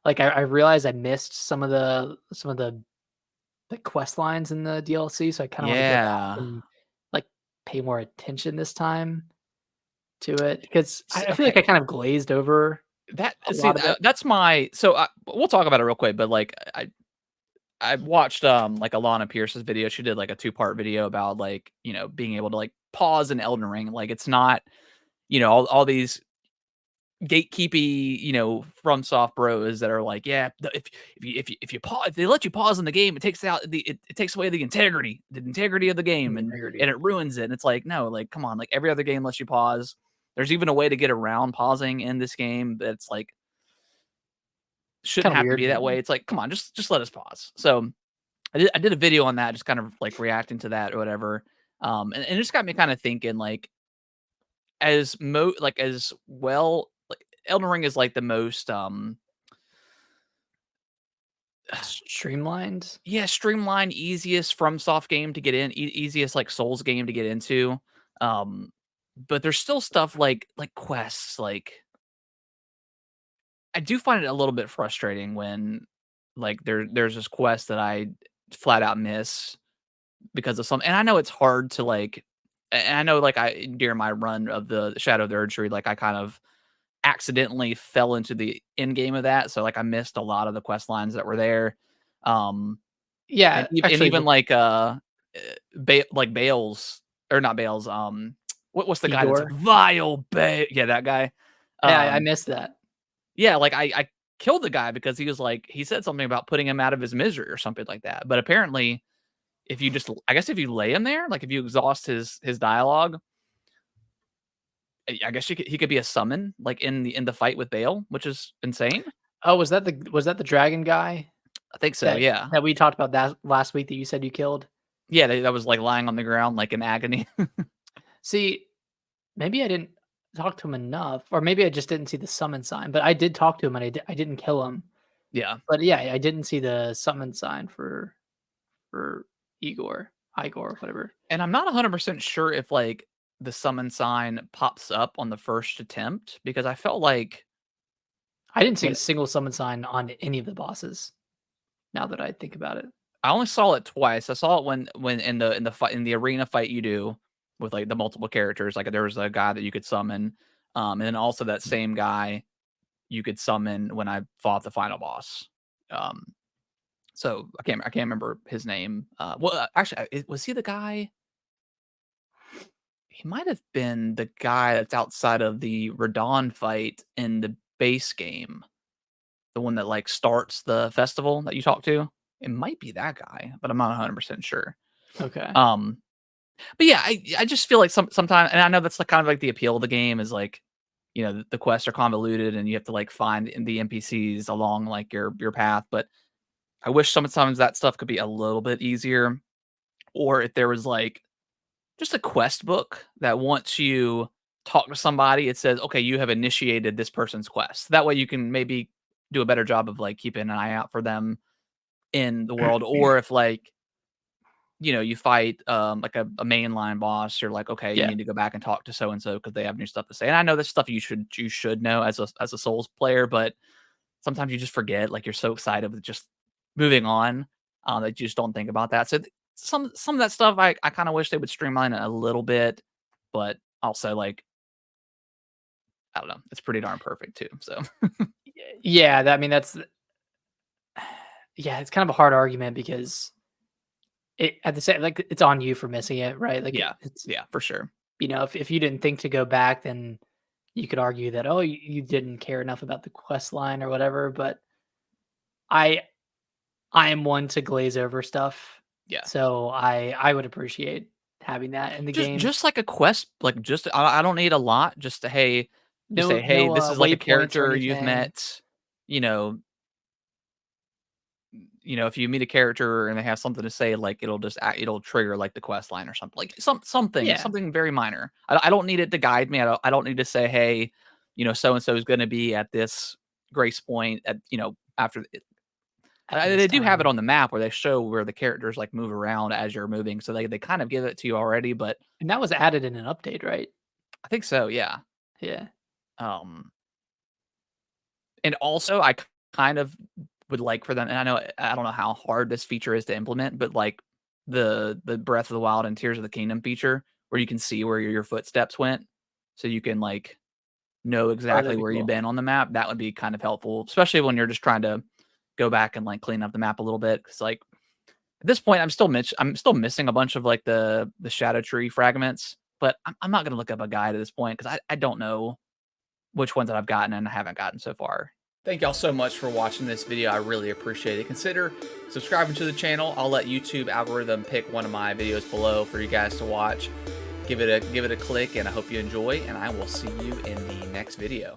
like I realized I missed some of the quest lines in the DLC, so I kinda wanna go back Yeah. and, like, pay more attention this time to it because I feel Okay. like I kind of glazed over That a see, lot of it. that's my so, we'll talk about it real quick, but, like, I watched, like, Alana Pierce's video. She did, like, a two-part video about, like, being able to, like, pause in Elden Ring. Like, it's not, all these gatekeepy, FromSoft bros that are like, "Yeah, if they let you pause in the game, it takes out it takes away the integrity of the game, and Integrity. it ruins it." And it's like, no, like, come on, like, every other game lets you pause. There's even a way to get around pausing in this game that's like shouldn't Kinda have to weird be that way. maybe. It's like, come on, just let us pause. So I did a video on that, just kind of like reacting to that or whatever. And it just got me kind of thinking, like, as well, like, Elden Ring is like the most Streamlined? yeah, streamlined, easiest from soft game to get in, easiest like Souls game to get into. Um, but there's still stuff like quests. Like, I do find it a little bit frustrating when, like, there's this quest that I flat out miss because of some, and I know it's hard to, like, and I know, like, during my run of the Shadow of the Erdtree, like, I kind of accidentally fell into the end game of that, so, like, I missed a lot of the quest lines that were there. Um, Yeah, and actually, even, like, Bales, or not Bales, what's the guy that's like, Igor. "Vile Ba," yeah, that guy. Yeah, I Um, missed that. yeah, like, I killed the guy because he was like, he said something about putting him out of his misery or something like that, but apparently, if you just I guess if you lay him there, like, if you exhaust his dialogue, I guess he could be a summon, like, in the fight with Bale, which is insane. Oh, was that the dragon guy I think so, that yeah. that we talked about that last week that you said you killed? Yeah, that was, like, lying on the ground, like, in agony. See, maybe I didn't talk to him enough, or maybe I just didn't see the summon sign, but I did talk to him and I didn't kill him. Yeah, But yeah, I didn't see the summon sign for Igor, whatever. and I'm not 100% sure if, like, the summon sign pops up on the first attempt, because I felt like I didn't see when a single summon sign on any of the bosses, now that I think about it. I only saw it twice. I saw it when in the arena fight you do with, like, the multiple characters. Like, there was a guy that you could summon, and then also that same guy you could summon when I fought the final boss. Um, so I can't remember his name. Actually, was he the guy? He might have been the guy that's outside of the Radon fight in the base game, the one that, like, starts the festival that you talk to. It might be that guy, but I'm not 100% sure. Okay. Um, but yeah, I just feel like sometimes, and I know that's, like, kind of like the appeal of the game is, like, the quests are convoluted and you have to, like, find the NPCs along, like, your path, but I wish sometimes that stuff could be a little bit easier, or if there was, like, just a quest book that once you talk to somebody, it says, "Okay, you have initiated this person's quest." That way you can maybe do a better job of, like, keeping an eye out for them in the world, or if, like, you fight, like, a mainline boss, you're like, "Okay, you Yeah. need to go back and talk to so and so because they have new stuff to say." And I know that's stuff you should know as a Souls player, but sometimes you just forget, like, you're so excited with just moving on, that you just don't think about that. So, some of that stuff I kinda wish they would streamline it a little bit, but also, like, I don't know, it's pretty darn perfect too, so Yeah, I mean, yeah, it's kind of a hard argument because at the same, like, it's on you for missing it, right? Like, yeah, it's, yeah, for sure. if you didn't think to go back, then you could argue that, oh, you didn't care enough about the quest line or whatever. But I I am one to glaze over stuff, Yeah. so I would appreciate having that in the game. Just like a quest, like, just I don't need a lot, just to, hey, just say, No, "Hey, no, this is like a waypoints or character you've anything. met," you know if you meet a character and they have something to say, like, it'll trigger, like, the quest line or something, like, Yeah, something very minor. I don't need it to guide me. I don't need to say, "Hey, so and so is gonna be at this grace point at," after it. at this They do have it time. on the map where they show where the characters, like, move around as you're moving, so they kind of give it to you already, but And that was added in an update, right? I think so, yeah. Yeah. Um, and also, I kind of would like for them, and I don't know how hard this feature is to implement, but, like, the Breath of the Wild and Tears of the Kingdom feature where you can see where your footsteps went, so you can, like, know Oh, exactly that'd be where you've cool. been on the map. That would be kind of helpful, especially when you're just trying to go back and, like, clean up the map a little bit. Because like, at this point, I'm still missing a bunch of, like, the Shadow Tree fragments, but I'm not gonna look up a guide at this point because I don't know which ones that I've gotten and I haven't gotten so far. Thank y'all so much for watching this video. I really appreciate it. Consider subscribing to the channel. I'll let YouTube algorithm pick one of my videos below for you guys to watch. Give it a click, and I hope you enjoy, and I will see you in the next video.